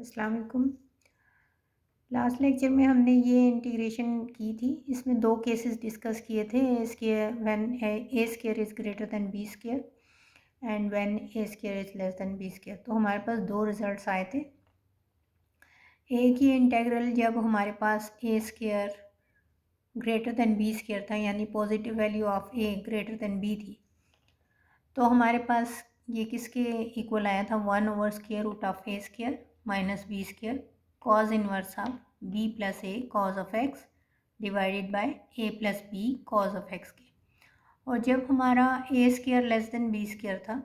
अस्सलाम वालेकुम। Last lecture में हमने ये इंटीग्रेशन की थी। इसमें दो केसेस डिस्कस किए थे, A square when A square is greater than B square and when A square is less than B square. तो हमारे पास दो रिजल्ट्स आए थे। एक ही इंटीग्रल जब हमारे पास A square greater than B square था, यानी positive value of A greater than B थी, तो हमारे पास ये किसके इक्वल आया था, 1/स्क्वायर root of A square minus B square cos inverse of B plus A cos of x divided by A plus B cos of x के। और जब हमारा A square less than B square था,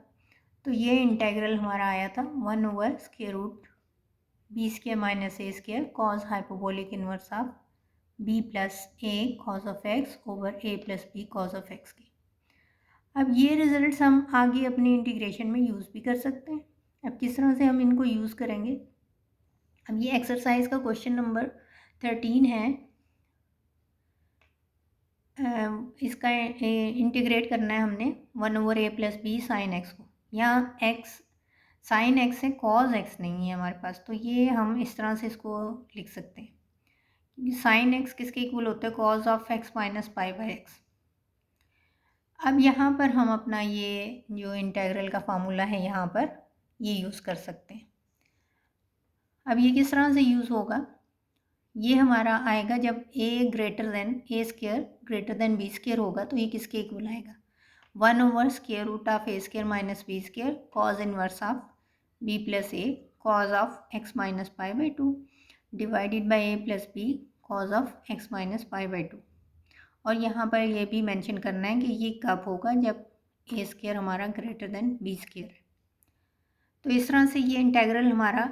तो ये integral हमारा आया था 1/स्क्वायर root B square minus A square cos hyperbolic inverse of B plus A cos of X over A plus B cos of x के। अब ये रिजल्ट्स हम आगे अपनी इंटीग्रेशन में यूज़ भी कर सकते हैं। अब किस तरह से हम इनको यूज़ करेंगे, अब ये एक्सरसाइज का क्वेश्चन नंबर 13 है। इसका इंटीग्रेट करना है हमने 1/a plus B sine x को। यहाँ एक्स साइन एक्स है, कॉज एक्स नहीं है हमारे पास, तो ये हम इस तरह से इसको लिख सकते हैं क्योंकि साइन एक्स किसके इक्वल होता है, cause of X minus pi by x. अब यहाँ पर हम अपना ये जो इंटीग्रल का फार्मूला है यहाँ पर ये यूज़ कर सकते हैं। अब ये किस तरह से यूज़ होगा, ये हमारा आएगा जब a greater than A square greater than B square होगा, तो ये किसके इक्वल आएगा, square root of A square minus B square cos inverse of B plus A cos of X minus pi by 2 divided by A plus B cos of X minus pi by 2। और यहाँ पर ये भी mention करना है कि ये कब होगा, जब ए स्क्वायर हमारा ग्रेटर देन बी स्क्वायर है। तो इस तरह से ये इंटीग्रल हमारा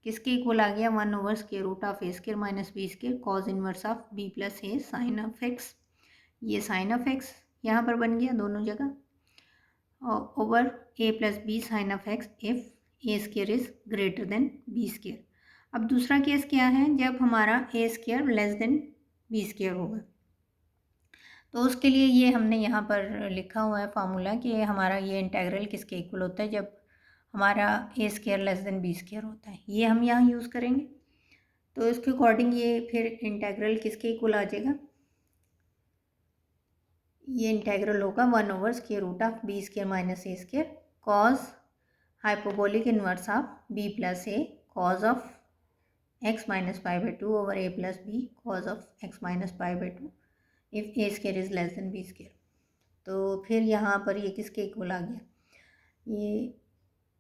किसके इक्वल आ गया, square root of A square minus B square cos inverse of B plus A sine of X. ये साइन ऑफ एक्स यहाँ पर बन गया दोनों जगह, over A plus B sine of X if A square is greater than B square. अब दूसरा case क्या है, जब हमारा A square less than B square होगा, तो उसके लिए ये हमने यहाँ पर लिखा हुआ है फार्मूला कि हमारा ये इंटीग्रल किसके इक्वल होता है, जब हमारा A square less than B square होता है। ये हम यहाँ यूज़ करेंगे, तो इसके अकॉर्डिंग ये फिर इंटीग्रल किसके इक्वल आ जाएगा, ये इंटीग्रल होगा square root of B square minus A square cos hyperbolic inverse of B plus A cos of X minus pi by 2 over A plus B cos of X minus pi by 2 if A square is less than B square. तो फिर यहाँ पर ये किसके equal आ गया, ये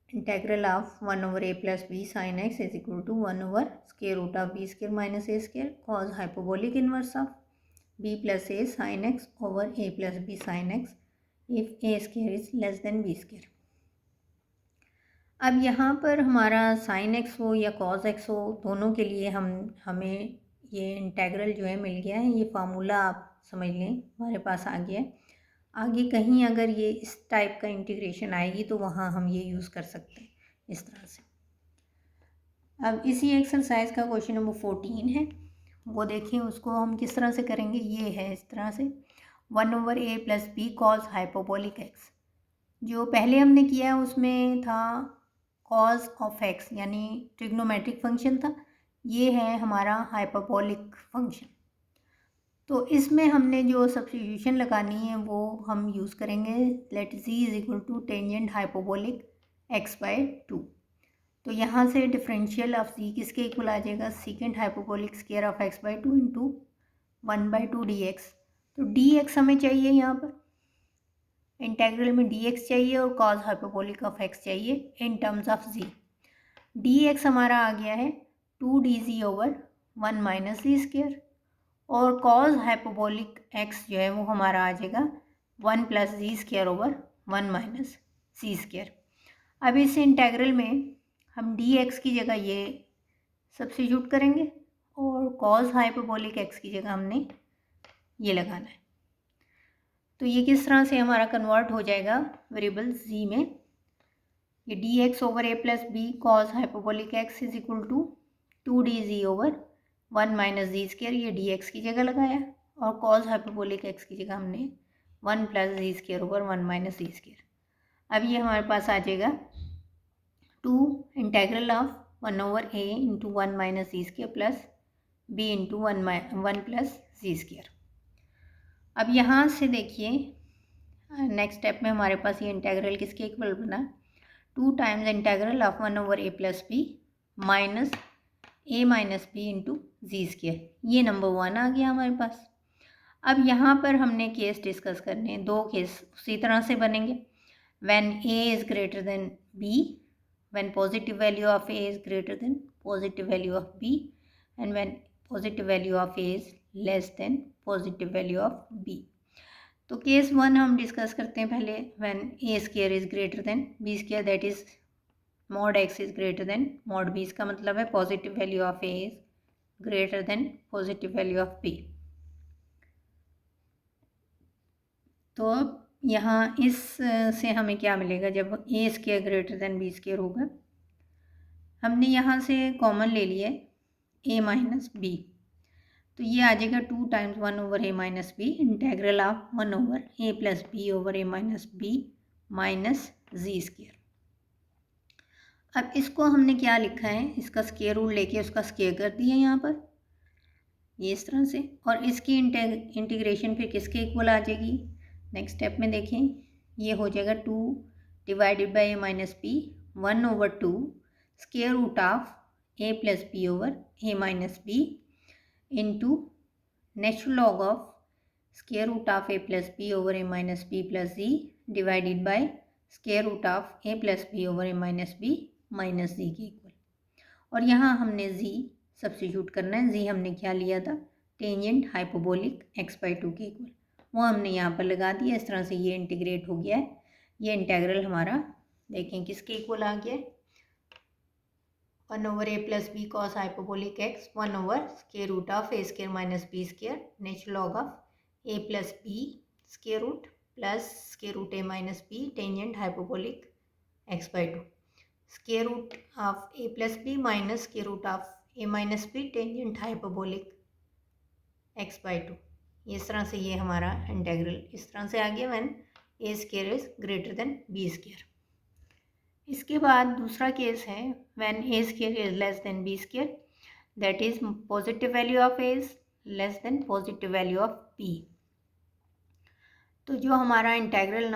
integral of 1/a plus B sine X is equal to square root of B square minus A square cos hyperbolic inverse of B plus A sine X over A plus B sine X if A square is less than B square. अब यहाँ पर हमारा sine x हो या cos x हो, दोनों के लिए हमें ये इंटीग्रल जो है मिल गया है। ये फार्मूला आप समझ लें हमारे पास आ गया है। आगे कहीं अगर ये इस टाइप का इंटीग्रेशन आएगी तो वहाँ हम ये यूज़ कर सकते हैं इस तरह से। अब इसी एक्सरसाइज का क्वेश्चन नंबर 14 है, वो देखें उसको हम किस तरह से करेंगे। ये है इस तरह से 1/a plus B cos hyperbolic x. जो पहले हमने किया उसमें था कॉज ऑफ एक्स यानी ट्रिग्नोमेट्रिक फंक्शन था, ये है हमारा हाइपरबोलिक फंक्शन। तो इसमें हमने जो सब्स्टिट्यूशन लगानी है वो हम यूज़ करेंगे, let z is equal to tangent hyperbolic x by 2। तो यहाँ से डिफरेंशियल ऑफ z किसके इक्वल आ जाएगा, second hyperbolic square of x by 2 into 1/2 dx। तो dx हमें चाहिए, यहाँ पर इंटेग्रल में dx चाहिए और कॉज हाइपोबोलिक ऑफ x चाहिए in terms of z। dx हमारा आ गया है 2dz over 1 minus z square, और कॉज हाइपोबोलिक x जो है वो हमारा आ जाएगा 1 प्लस जी स्क्वायर ओवर 1 माइनस सी स्क्वायर। अब इस इंटेग्रल में हम dx की जगह ये सब्स्टिट्यूट करेंगे और कॉज हाइपोबोलिक x की जगह हमने ये लगाना है। तो ये किस तरह से हमारा कन्वर्ट हो जाएगा वेरिएबल z में, ये dx over a plus B cos hyperbolic x is equal to 2dz over 1 minus z square, ये dx की जगह लगाया, और कॉज हाइपोबोलिक x की जगह हमने 1 प्लस जी square over 1 minus z square. अब ये हमारे पास आ जाएगा 2 integral of 1/a into 1 minus z square plus b into 1 plus z square. अब यहाँ से देखिए नेक्स्ट स्टेप में हमारे पास ये इंटेग्रल किसके इक्वल बना, 2 times integral of 1/a plus b minus a minus B into z square. ये नंबर 1 आ गया हमारे पास। अब यहाँ पर हमने केस डिस्कस करने हैं, 2 केस उसी तरह से बनेंगे। When a is greater then b, when positive value of a is greater then positive value of b, and when positive value of a is less then positive value of b। तो case 1 हम discuss करते हैं पहले। When a square is greater then b square, that is mod x is greater then mod b। इसका मतलब है positive value of a is greater then positive value of b। तो अब यहाँ इस से हमें क्या मिलेगा, जब a square greater then b square होगा, हमने यहाँ से कॉमन ले लिया a माइनस b, तो ये आ जाएगा 2 times 1/a minus b integral of 1/a plus B over a minus B minus z square. अब इसको हमने क्या लिखा है, इसका स्क्वायर रूट लेके उसका स्क्वायर कर दिया यहाँ पर, ये इस तरह से, और इसकी इंटीग्रेशन फिर किसके इक्वल आ जाएगी, नेक्स्ट स्टेप में देखें, ये हो जाएगा 2 divided by a minus B 1/2 square root of a plus B over a minus B into natural log of square root of a plus B over a minus B plus G divided by square root of a plus B over a minus B minus G के equal. और यहाँ हमने जी substitute करना है। जी हमने क्या लिया था, टेंजेंट हाइपोबोलिक x/2 के इक्वल, वो हमने यहाँ पर लगा दिया। इस तरह से ये इंटीग्रेट हो गया है। ये इंटेग्रल हमारा देखें किसके इक्वल आ गया है, 1/a plus B cos hyperbolic x 1 square root of a square minus B square natural log of a plus b square root plus square root a minus b tangent hyperbolic x/2 square root of a plus b minus square root of a minus b tangent hyperbolic x/2। इस तरह से ये हमारा integral इस तरह से आ गया when a square is greater than b square. इसके बाद दूसरा केस है when a square is less than b square, that is positive value of a is less then positive value of b। तो जो हमारा इंटेग्रल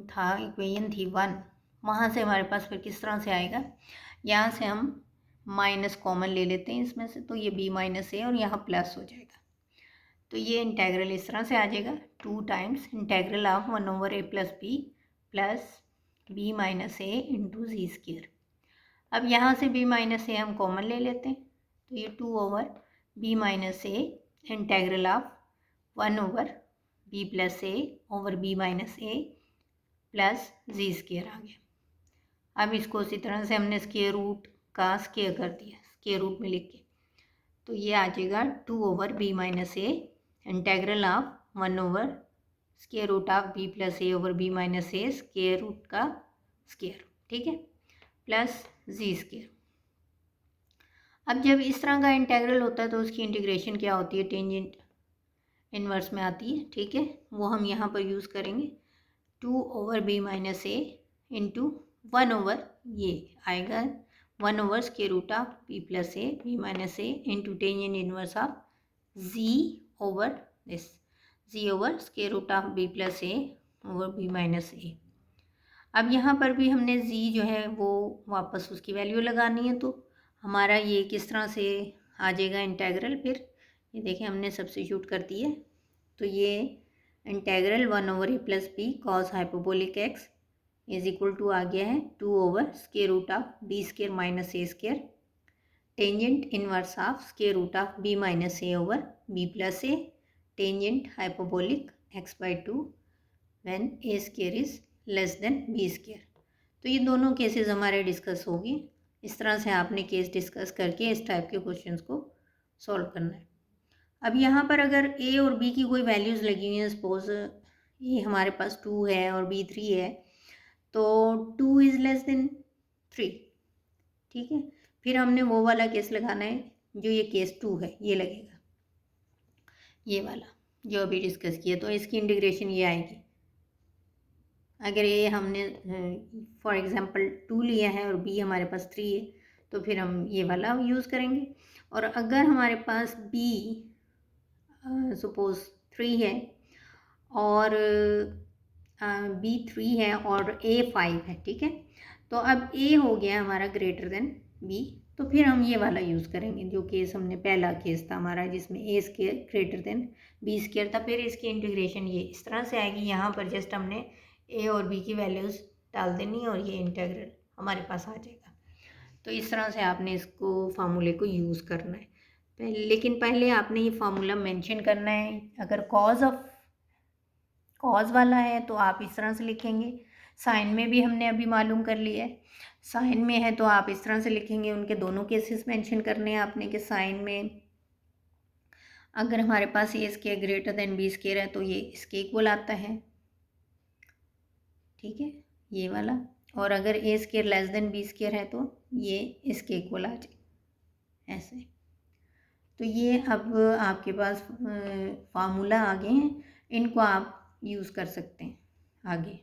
था, equation थी 1, वहाँ से हमारे पास फिर किस तरह से आएगा, यहाँ से हम माइनस कॉमन ले लेते हैं इसमें से, तो ये b माइनस ए और यहाँ प्लस हो जाएगा। तो ये इंटेग्रल इस तरह से आ जाएगा 2 times integral of 1/a plus b plus b minus A into g square. अब यहाँ से b माइनस ए हम कॉमन ले लेते हैं, तो ये 2/b minus A integral of 1/b plus A over b minus A plus ji square आ गया। अब इसको उसी तरह से हमने स्क्वायर रूट का स्क्वायर कर दिया, स्क्वायर रूट में लिख के, तो ये आ जाएगा 2/b minus A integral of 1 square root of b plus A over b minus A square root का स्क्वायर, ठीक है, प्लस जी स्क्वायर। अब जब इस तरह का इंटेग्रल होता है तो उसकी इंटीग्रेशन क्या होती है, टेंजेंट इन्वर्स में आती है, ठीक है, वो हम यहाँ पर यूज़ करेंगे। 2/b माइनस ए इंटू 1 ये आएगा 1 square root of b plus A b minus A into tangent inverse of G over this, G over square root of b plus A over b minus A. अब यहाँ पर भी हमने जी जो है वो वापस उसकी वैल्यू लगानी है, तो हमारा ये किस तरह से आ जाएगा इंटेग्रल, फिर ये देखें हमने सब्स्टिट्यूट कर दिया, तो ये integral 1/a plus B cos hyperbolic x is equal to आ गया है 2 square root of b square minus A square tangent inverse of square root of b minus A over b plus A tangent hyperbolic x/2 when a square is less than b square. तो ये दोनों cases हमारे discuss होगी। इस तरह से आपने case discuss करके इस टाइप के क्वेश्चंस को सॉल्व करना है। अब यहाँ पर अगर a और b की कोई वैल्यूज़ लगी हुई हैं, सपोज ये हमारे पास 2 है और b 3 है, तो 2 इज़ लेस देन 3, ठीक है, फिर हमने वो वाला केस लगाना है जो ये केस 2 है, ये लगेगा, ये वाला जो अभी डिस्कस किया, तो इसकी इंटीग्रेशन ये आएगी। अगर ये हमने फॉर एग्जांपल 2 लिया है और b हमारे पास 3 है, तो तो फिर हम ये वाला यूज़ करेंगे। और अगर हमारे पास बी सपोज़ 3 है और बी 3 है और ए 5 है, ठीक है। तो अब ए हो गया हमारा ग्रेटर देन बी, तो फिर हम ये वाला यूज़ करेंगे जो केस हमने पहला केस था हमारा जिसमें A square greater than B square था। फिर इसकी इंटीग्रेशन ये इस तरह से आएगी, यहाँ पर जस्ट हमने ए और बी की वैल्यूज़ डाल देनी है और ये इंटीग्रल हमारे पास आ जाएगा। तो इस तरह से आपने इसको फार्मूले को यूज़ करना है लेकिन पहले आपने ये फार्मूला मेंशन करना है। अगर कॉज वाला है तो आप इस तरह से लिखेंगे, साइन में भी हमने अभी मालूम कर लिया है, साइन में है तो आप इस तरह से लिखेंगे। उनके दोनों केसेस मेंशन करने हैं आपने कि साइन में अगर हमारे पास A square greater than B square है तो ये इसके इक्वल आता है, ठीक है, ये वाला। और अगर A square less than B square है तो ये इसके इक्वल आ जाए, ऐसे। तो ये अब आपके पास फार्मूला आ गए हैं, इनको आप यूज़ कर सकते हैं आगे।